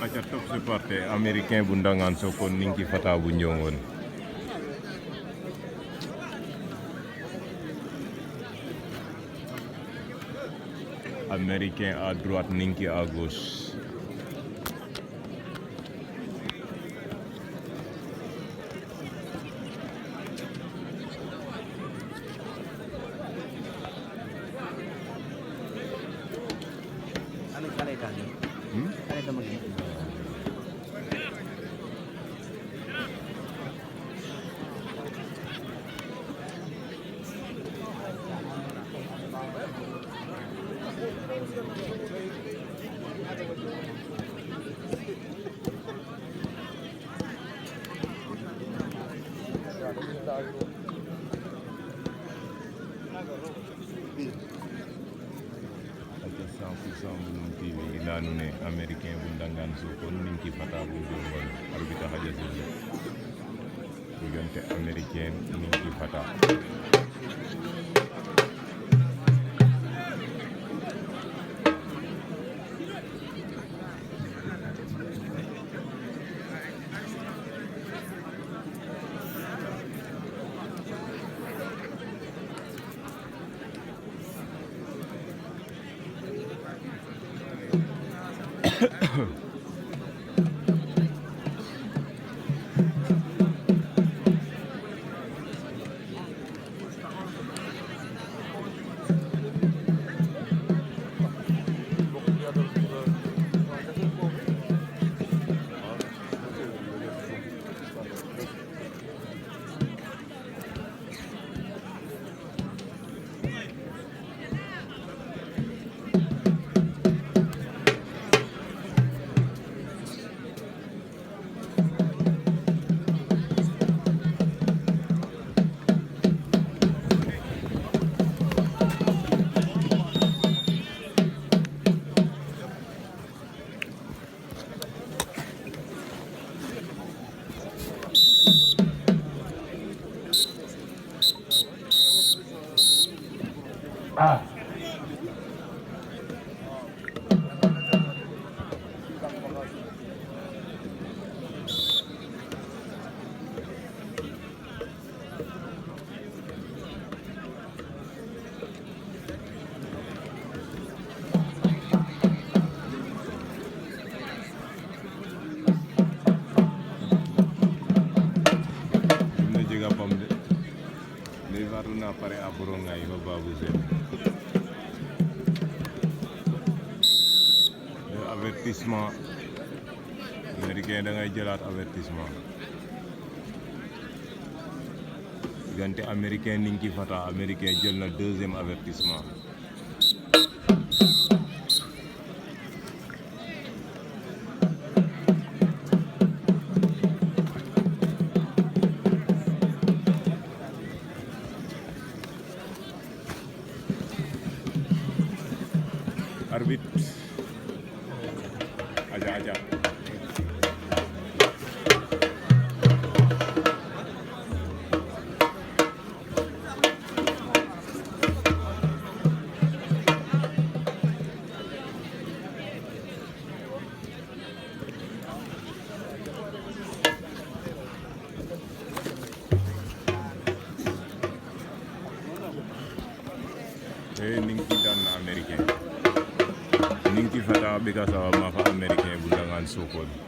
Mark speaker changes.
Speaker 1: aca top supporter américain bu Ndangaan Sokone Ninki Fata bu Ndiongone. Américain à droite, Ninki à gauche. TV ilaanu ne américain bu Ndangaan Sokone Ninki Fata bu Ndiongone arbitre xaja sisi diggante américain Ninki Fata. Varuna pare aburonga iba babu sen le avertissement américain da ngay jëlaat avertissement diggante américain Ninki Fata américain jël na deuxième avertissement. Arbitre aja Ninki daan na américain Ninki Fata bi ka sawa ma fa américain bu Ndangaan Sokone.